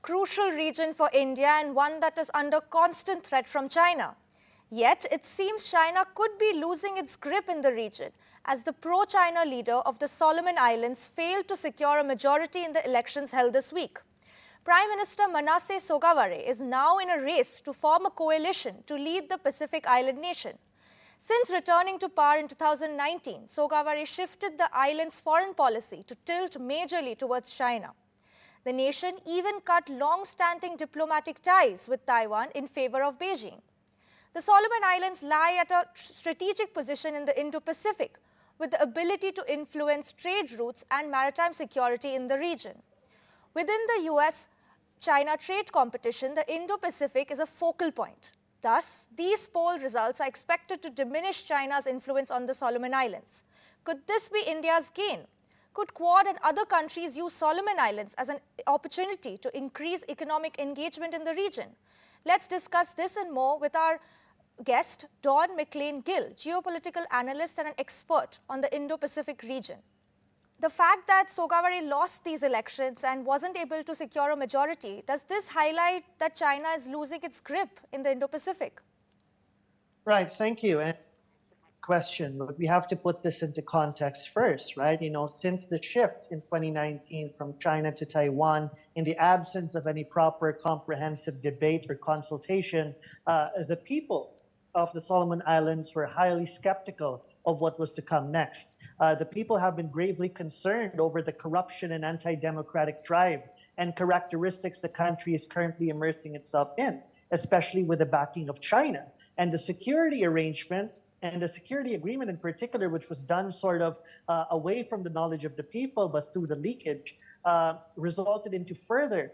crucial region for India and one that is under constant threat from China. Yet, it seems China could be losing its grip in the region as the pro-China leader of the Solomon Islands failed to secure a majority in the elections held this week. Prime Minister Manasseh Sogavare is now in a race to form a coalition to lead the Pacific Island nation. Since returning to power in 2019, Sogavare shifted the island's foreign policy to tilt majorly towards China. The nation even cut long-standing diplomatic ties with Taiwan in favor of Beijing. The Solomon Islands lie at a strategic position in the Indo-Pacific, with the ability to influence trade routes and maritime security in the region. Within the US-China trade competition, the Indo-Pacific is a focal point. Thus, these poll results are expected to diminish China's influence on the Solomon Islands. Could this be India's gain? Could Quad and other countries use Solomon Islands as an opportunity to increase economic engagement in the region? Let's discuss this and more with our guest, Don McLain Gill, geopolitical analyst and an expert on the Indo-Pacific region. The fact that Sogavare lost these elections and wasn't able to secure a majority, does this highlight that China is losing its grip in the Indo-Pacific? Right, thank you. And question, but we have to put this into context first, right? Since the shift in 2019 from China to Taiwan, in the absence of any proper comprehensive debate or consultation, the people of the Solomon Islands were highly skeptical of what was to come next. The people have been gravely concerned over the corruption and anti-democratic drive and characteristics the country is currently immersing itself in, especially with the backing of China. And the security arrangement and the security agreement in particular, which was done sort of away from the knowledge of the people, but through the leakage, resulted into further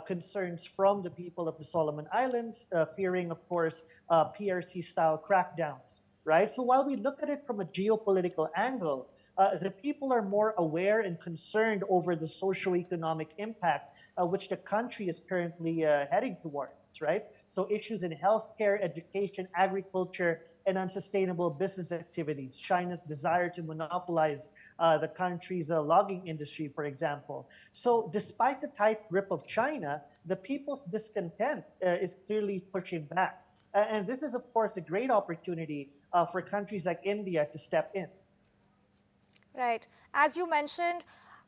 concerns from the people of the Solomon Islands, fearing, of course, PRC-style crackdowns, right? So while we look at it from a geopolitical angle, the people are more aware and concerned over the socio-economic impact which the country is currently heading towards, right? So issues in healthcare, education, agriculture, and unsustainable business activities. China's desire to monopolize the country's logging industry, for example. So despite the tight grip of China, the people's discontent is clearly pushing back. And this is, of course, a great opportunity for countries like India to step in. Right. As you mentioned,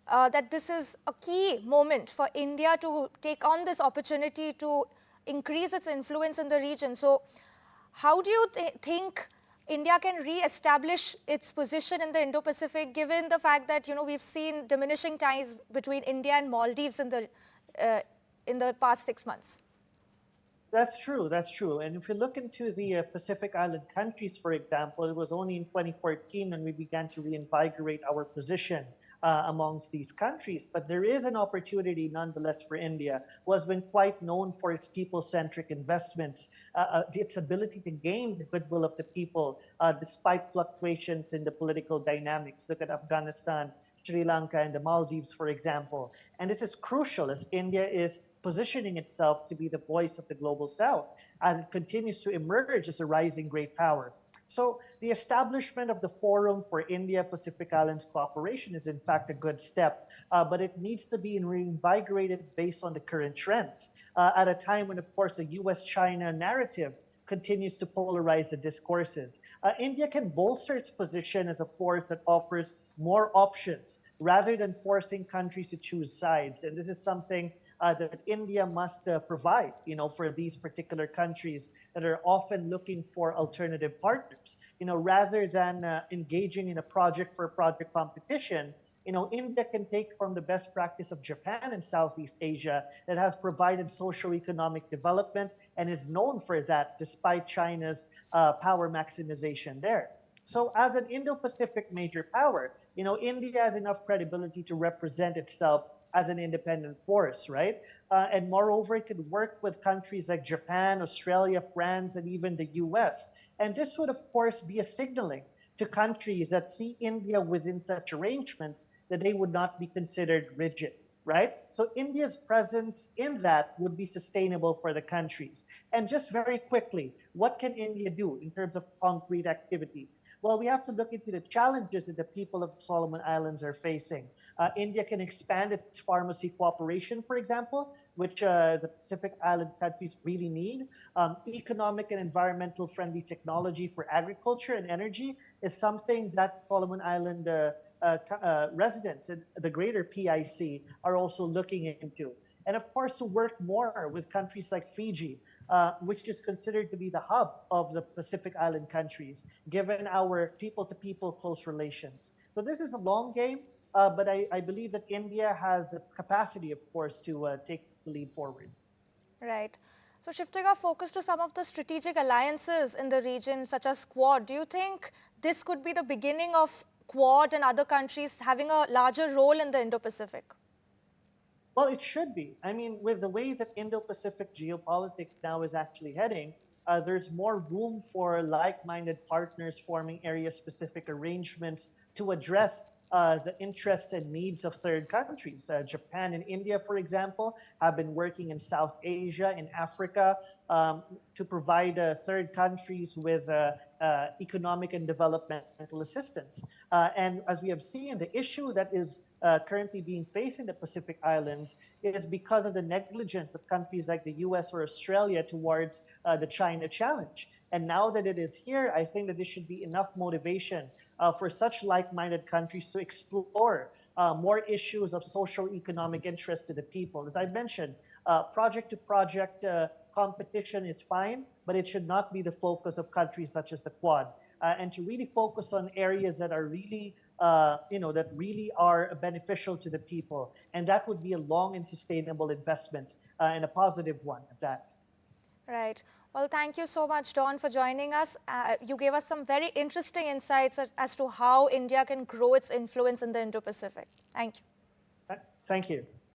that this is a key moment for India to take on this opportunity to increase its influence in the region. So how do you think India can re-establish its position in the Indo-Pacific, given the fact that, we've seen diminishing ties between India and Maldives in the past 6 months? That's true. And if you look into the Pacific Island countries, for example, it was only in 2014 when we began to reinvigorate our position amongst these countries. But there is an opportunity nonetheless for India, who has been quite known for its people-centric investments, its ability to gain the goodwill of the people despite fluctuations in the political dynamics. Look at Afghanistan, Sri Lanka, and the Maldives, for example. And this is crucial as India is positioning itself to be the voice of the global South as it continues to emerge as a rising great power. So the establishment of the Forum for Indo-Pacific Islands Cooperation is in fact a good step, but it needs to be reinvigorated based on the current trends at a time when, of course, the US-China narrative continues to polarize the discourses. India can bolster its position as a force that offers more options rather than forcing countries to choose sides. And this is something that India must provide, for these particular countries that are often looking for alternative partners. Rather than engaging in a project-for-project competition, India can take from the best practice of Japan and Southeast Asia that has provided socio-economic development and is known for that despite China's power maximization there. So as an Indo-Pacific major power, India has enough credibility to represent itself as an independent force, right? And moreover, it could work with countries like Japan, Australia, France, and even the US. And this would, of course, be a signaling to countries that see India within such arrangements that they would not be considered rigid, right? So India's presence in that would be sustainable for the countries. And just very quickly, what can India do in terms of concrete activity? Well, we have to look into the challenges that the people of the Solomon Islands are facing. India can expand its pharmacy cooperation, for example, which the Pacific Island countries really need. Economic and environmental friendly technology for agriculture and energy is something that Solomon Island residents in the greater PIC are also looking into. And of course, to work more with countries like Fiji, which is considered to be the hub of the Pacific Island countries, given our people to people close relations. So this is a long game, but I believe that India has the capacity, of course, to take the lead forward. Right. So shifting our focus to some of the strategic alliances in the region, such as Quad, do you think this could be the beginning of Quad and other countries having a larger role in the Indo-Pacific? Well, it should be. I mean, with the way that Indo-Pacific geopolitics now is actually heading, there's more room for like-minded partners forming area-specific arrangements to address the interests and needs of third countries. Japan and India, for example, have been working in South Asia, in Africa, to provide third countries with economic and developmental assistance. And as we have seen, the issue that is currently being faced in the Pacific Islands is because of the negligence of countries like the US or Australia towards the China challenge. And now that it is here, I think that this should be enough motivation for such like-minded countries to explore more issues of social economic interest to the people. As I mentioned, project-to-project competition is fine, but it should not be the focus of countries such as the Quad. And to really focus on areas that are really that really are beneficial to the people. And that would be a long and sustainable investment and a positive one at that. Right. Well, thank you so much, Don, for joining us. You gave us some very interesting insights as to how India can grow its influence in the Indo-Pacific. Thank you. Thank you.